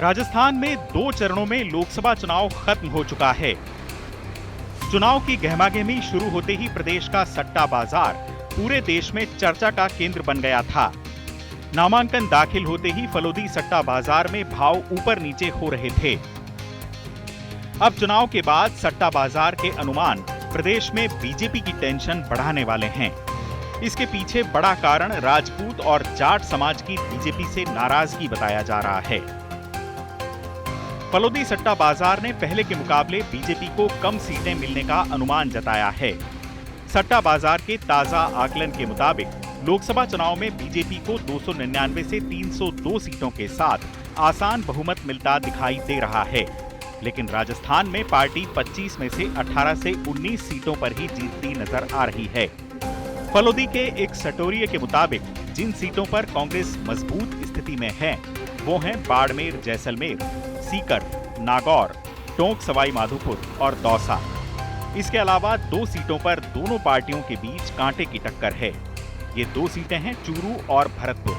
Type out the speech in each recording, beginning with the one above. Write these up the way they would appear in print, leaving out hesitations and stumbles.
राजस्थान में 2 चरणों में लोकसभा चुनाव खत्म हो चुका है। चुनाव की गहमागहमी शुरू होते ही प्रदेश का सट्टा बाजार पूरे देश में चर्चा का केंद्र बन गया था। नामांकन दाखिल होते ही फलोदी सट्टा बाजार में भाव ऊपर नीचे हो रहे थे। अब चुनाव के बाद सट्टा बाजार के अनुमान प्रदेश में बीजेपी की टेंशन बढ़ाने वाले हैं। इसके पीछे बड़ा कारण राजपूत और जाट समाज की बीजेपी से नाराजगी बताया जा रहा है। फलोदी सट्टा बाजार ने पहले के मुकाबले बीजेपी को कम सीटें मिलने का अनुमान जताया है। सट्टा बाजार के ताजा आकलन के मुताबिक लोकसभा चुनाव में बीजेपी को 299 से 302 सीटों के साथ आसान बहुमत मिलता दिखाई दे रहा है, लेकिन राजस्थान में पार्टी 25 में से 18 से 19 सीटों पर ही जीतती नजर आ रही है। फलोदी के एक सटोरिये के मुताबिक जिन सीटों पर कांग्रेस मजबूत स्थिति में है वो हैं बाड़मेर, जैसलमेर, सीकर, नागौर, टोंक सवाई माधोपुर और दौसा। इसके अलावा 2 सीटों पर दोनों पार्टियों के बीच कांटे की टक्कर है। ये 2 सीटें हैं चूरू और भरतपुर।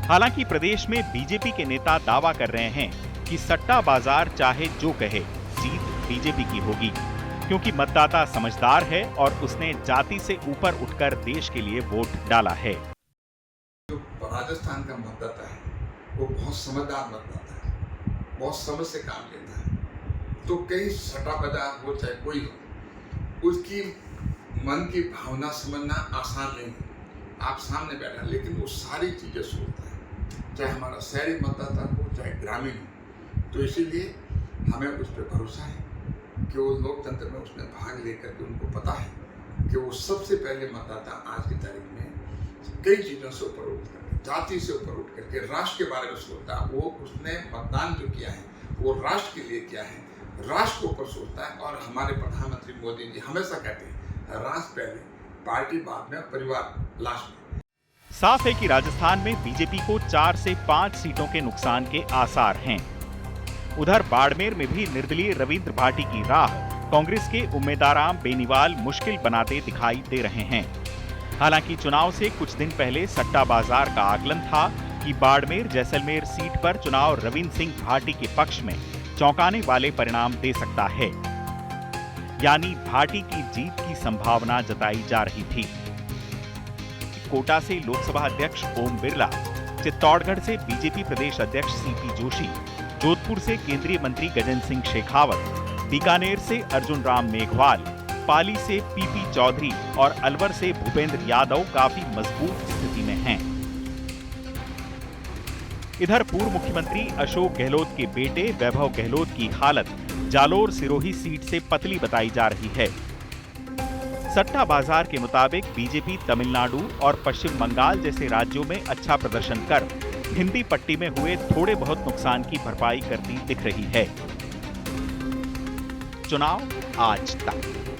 हालांकि प्रदेश में बीजेपी के नेता दावा कर रहे हैं कि सट्टा बाजार चाहे जो कहे, जीत बीजेपी की होगी, क्योंकि मतदाता समझदार है और उसने जाति से ऊपर उठकर देश के लिए वोट डाला है। जो राजस्थान का मतदाता है वो बहुत समझदार मतदाता है, बहुत समझ से काम लेता है। तो कई सट्टा बाजार हो चाहे कोई हो, उसकी मन की भावना समझना आसान नहीं है। आप सामने बैठा लेकिन वो सारी चीजें सोचता है, चाहे हमारा शहरी मतदाता हो चाहे ग्रामीण हो। तो इसीलिए हमें उस पर भरोसा है कि वो लोकतंत्र में उसमें भाग लेकर के उनको पता है कि वो सबसे पहले मतदाता आज की तारीख में कई चीजों से ऊपर उठ करके, जाति से ऊपर उठ करके राष्ट्र के बारे में सोचता है। वो उसने मतदान जो किया है वो राष्ट्र के लिए किया है, राष्ट्र के ऊपर सोचता है। और हमारे प्रधानमंत्री मोदी जी हमेशा कहते हैं राष्ट्र पहले, पार्टी बाद में, परिवार लास्ट में। साफ है कि राजस्थान में बीजेपी को 4 से 5 सीटों के नुकसान के आसार हैं। उधर बाड़मेर में भी निर्दलीय रविंद्र भाटी की राह कांग्रेस के उम्मीदवार बेनीवाल मुश्किल बनाते दिखाई दे रहे हैं। हालांकि चुनाव से कुछ दिन पहले सट्टा बाजार का आकलन था कि बाड़मेर, जैसलमेर सीट पर चुनाव रविंद्र सिंह भाटी के पक्ष में चौंकाने वाले परिणाम दे सकता है, यानी भाटी की जीत की संभावना जताई जा रही थी। कोटा से लोकसभा अध्यक्ष ओम बिरला, चित्तौड़गढ़ से बीजेपी प्रदेश अध्यक्ष सीपी जोशी, जोधपुर से केंद्रीय मंत्री गजेंद्र सिंह शेखावत, बीकानेर से अर्जुन राम मेघवाल, पाली से पीपी चौधरी और अलवर से भूपेंद्र यादव काफी मजबूत स्थिति में हैं। इधर पूर्व मुख्यमंत्री अशोक गहलोत के बेटे वैभव गहलोत की हालत जालोर सिरोही सीट से पतली बताई जा रही है। सट्टा बाजार के मुताबिक बीजेपी तमिलनाडु और पश्चिम बंगाल जैसे राज्यों में अच्छा प्रदर्शन कर हिंदी पट्टी में हुए थोड़े बहुत नुकसान की भरपाई करती दिख रही है। चुनाव आज तक।